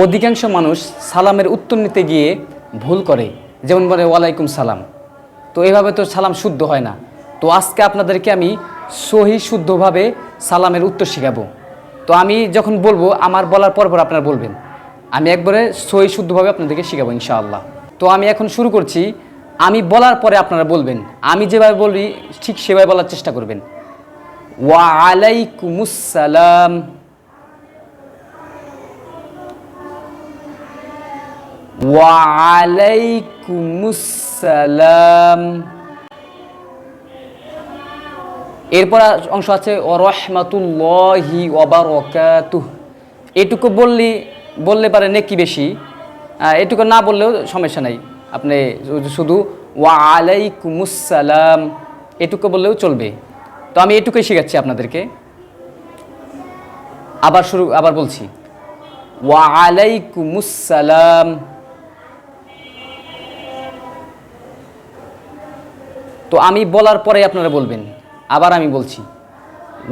অধিকাংশ মানুষ সালামের উত্তর নিতে গিয়ে ভুল করে, যেমন বলে ওয়ালাইকুম সালাম। তো এইভাবে তো সালাম শুদ্ধ হয় না। তো আজকে আপনাদেরকে আমি সহি শুদ্ধভাবে সালামের উত্তর শেখাবো। তো আমি যখন বলবো আমার বলার পর পর আপনারা বলবেন। আমি একবারে সহি শুদ্ধভাবে আপনাদেরকে শেখাবো ইনশাআল্লাহ। তো আমি এখন শুরু করছি। আমি বলার পরে আপনারা বলবেন, আমি যেভাবে বলি ঠিক সেভাবে বলার চেষ্টা করবেন। ওয়া আলাইকুমুস সালাম, ওয়া আলাইকুমুস সালাম। এরপর অংশ আছে ওয়া রাহমাতুল্লাহি ওয়া বারাকাতুহু। এটুকু বললে পারে নেকি বেশি, এটুকু না বললেও সমস্যা নাই। আপনি শুধু ওয়া আলাইকুমুস সালাম এটুকু বললেও চলবে। তো আমি এটুকুই শেখাচ্ছি আপনাদেরকে। আবার বলছি, ওয়া আলাইকুমুস সালাম। তো আমি বলার পরে আপনারা বলবেন। আবার আমি বলছি,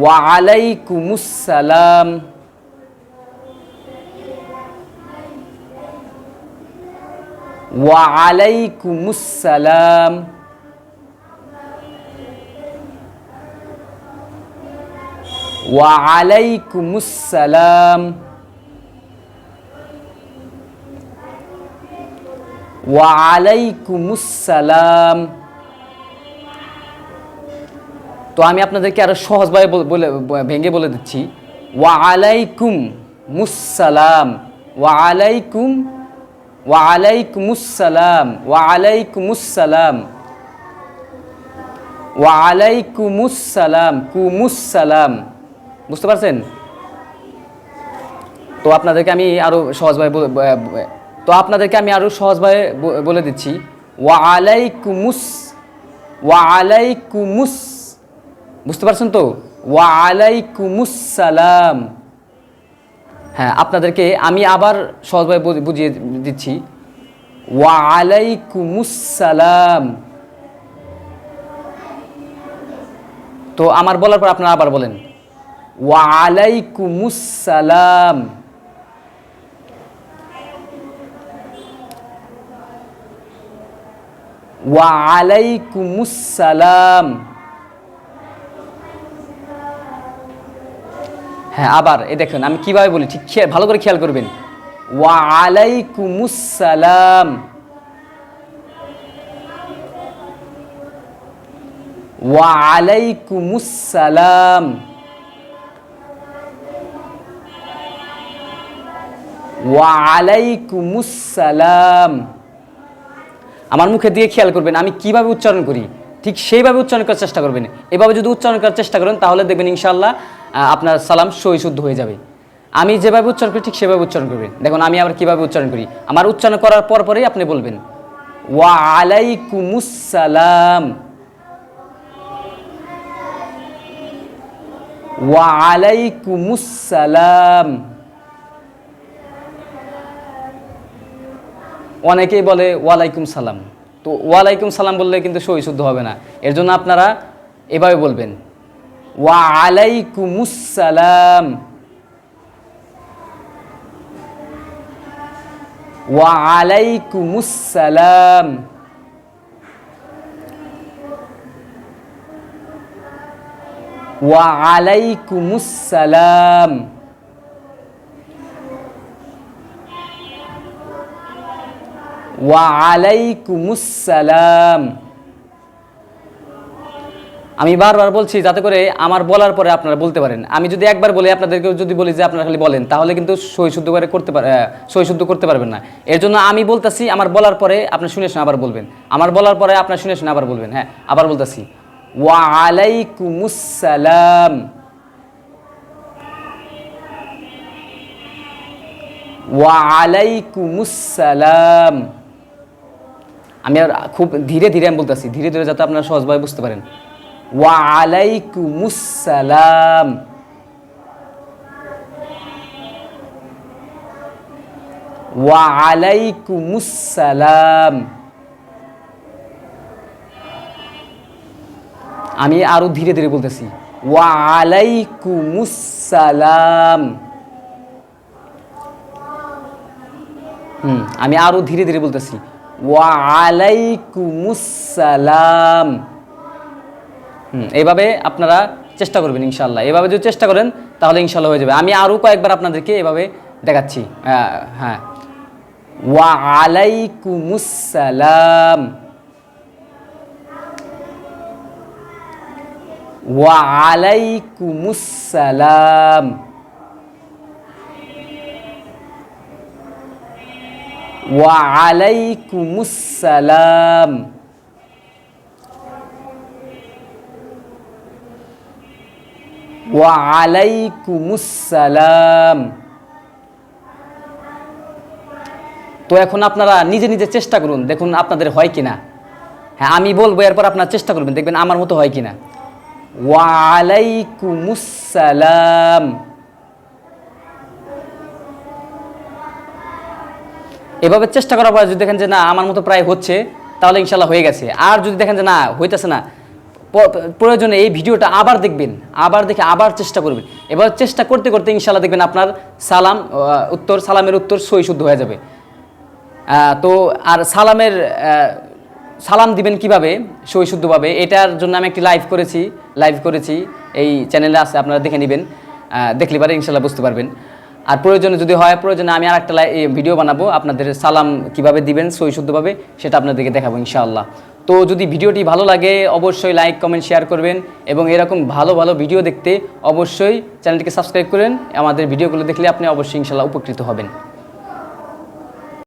ওয়া আলাইকুমুস সালাম, ওয়া আলাইকুমুস সালাম, ওয়া আলাইকুমুস সালাম, ওয়া আলাইকুমুস সালাম। তো আমি আপনাদেরকে আরো সহজভাবে ভেঙে বলে দিচ্ছি। ওয়া আলাইকুম মুসসালাম, ওয়া আলাইকুম, ওয়া আলাইকুমুস সালাম, ওয়া আলাইকুমুস সালাম, ওয়া আলাইকুমুস সালাম, কুমুস সালাম। বুঝতে পারছেন? তো আপনাদেরকে আমি আরো সহজভাবে বলে দিচ্ছি। ওয়া আলাইকুমুস, ওয়া আলাইকুমুস, বুঝতে পারছেন তো? ওয়া আলাইকুমুস সালাম। হ্যাঁ, আপনাদেরকে আমি আবার সহজভাবে বুঝিয়ে দিচ্ছি। ওয়া আলাইকুমুস সালাম। তো আমার বলার পর আপনারা আবার বলেন, ওয়া আলাইকুমুস সালাম, ওয়া আলাইকুমুস সালাম। হ্যাঁ, আবার দেখুন আমি কিভাবে বলি, ঠিক ভালো করে খেয়াল করবেন। ওয়া আলাইকুমুস সালাম, ওয়া আলাইকুমুস সালাম, ওয়া আলাইকুমুস সালাম। আমার মুখে দিয়ে খেয়াল করবেন আমি কিভাবে উচ্চারণ করি, ঠিক সেইভাবে উচ্চারণ করার চেষ্টা করবেন। এভাবে যদি উচ্চারণ করার চেষ্টা করেন তাহলে দেখবেন ইনশাআল্লাহ আপনার সালাম সহি শুদ্ধ হয়ে যাবে। আমি যেভাবে উচ্চারণ করি ঠিক সেভাবে উচ্চারণ করবেন। দেখুন আমি আবার কিভাবে উচ্চারণ করি। আমার উচ্চারণ করার পরেই আপনি বলবেন, ওয়া আলাইকুমুস সালাম, ওয়া আলাইকুমুস সালাম। অনেকেই বলে ওয়ালাইকুম সালাম। তো ওয়ালাইকুম সালাম বললে কিন্তু সহি শুদ্ধ হবে না। এর জন্য আপনারা এভাবে বলবেন, ওয়া আলাইকুমুস সালাম, ওয়া আলাইকুমুস সালাম, ওয়া আলাইকুমুস সালাম। ওয়া আলাইকুমুস সালাম। আমি বারবার বলছি যাতে করে আমার বলার পরে আপনারা বলতে পারেন। আমি যদি একবার বলি আপনাদেরকে যদি বলি যে আপনারা খালি বলেন তাহলে কিন্তু সহি শুদ্ধ করতে পারবেন না। এর জন্য আমি বলতেছি, আমার বলার পরে আপনি শুনে শুনে আবার বলবেন। আমার বলার পরে আপনার শুনে শুনে আবার বলবেন। হ্যাঁ, আবার বলতেছি, ওয়া আলাইকুমুস সালাম, ওয়া আলাইকুমুস সালাম। আমি আর খুব ধীরে ধীরে আমি বলতেছি, ধীরে ধীরে যাতে আপনারা সহজভাবে বুঝতে পারেন। ওয়া আলাইকুমুস সালাম, ওয়া আলাইকুমুস সালাম। আমি আরো ধীরে ধীরে বলতেছি, ওয়া আলাইকুমুস সালাম, আমি আরও ধীরে ধীরে বলতেছি, ওয়া আলাইকুমুসসালাম। এইভাবে আপনারা চেষ্টা করবেন ইনশাআল্লাহ। এভাবে যদি চেষ্টা করেন তাহলে ইনশাআল্লাহ হয়ে যাবে। আমি আরও কয়েকবার আপনাদেরকে এভাবে দেখাচ্ছি। হ্যাঁ, ওয়া আলাইকুমুসসালাম, ওয়া আলাইকুমুসসালাম, ওয়া আলাইকুমুসসালাম, ওয়া আলাইকুমুসসালাম। তো এখন আপনারা নিজে নিজে চেষ্টা করুন, দেখুন আপনাদের হয় কিনা। হ্যাঁ, আমি বলবো, এরপর আপনারা চেষ্টা করবেন, দেখবেন আমার মতো হয় কিনা। ওয়া আলাইকুমুসসালাম। এভাবে চেষ্টা করার পর যদি দেখেন যে না আমার মতো প্রায় হচ্ছে, তাহলে ইনশাল্লাহ হয়ে গেছে। আর যদি দেখেন যে না হইতেছে না, প্রয়োজনে এই ভিডিওটা আবার দেখবেন, আবার দেখে আবার চেষ্টা করবেন। এবার চেষ্টা করতে করতে ইনশাল্লাহ দেখবেন আপনার সালামের উত্তর সহি শুদ্ধ হয়ে যাবে। তো আর সালাম দিবেন কিভাবে সহি শুদ্ধভাবে, এটার জন্য আমি একটি লাইভ করেছি, এই চ্যানেলে আছে, আপনারা দেখে নেবেন, দেখলে পারে ইনশাল্লাহ বুঝতে পারবেন। আর প্রয়োজনে যদি হয়, প্রয়োজনে আমি আর একটা ভিডিও বানাবো আপনাদের সালাম কিভাবে দিবেন সহি শুদ্ধভাবে, সেটা আপনাদেরকে দেখাবো ইনশাআল্লাহ। তো যদি ভিডিওটি ভালো লাগে অবশ্যই লাইক কমেন্ট শেয়ার করবেন, এবং এরকম ভালো ভালো ভিডিও দেখতে অবশ্যই চ্যানেলটিকে সাবস্ক্রাইব করেন। আমাদের ভিডিওগুলো দেখলে আপনি অবশ্যই ইনশাআল্লাহ উপকৃত হবেন।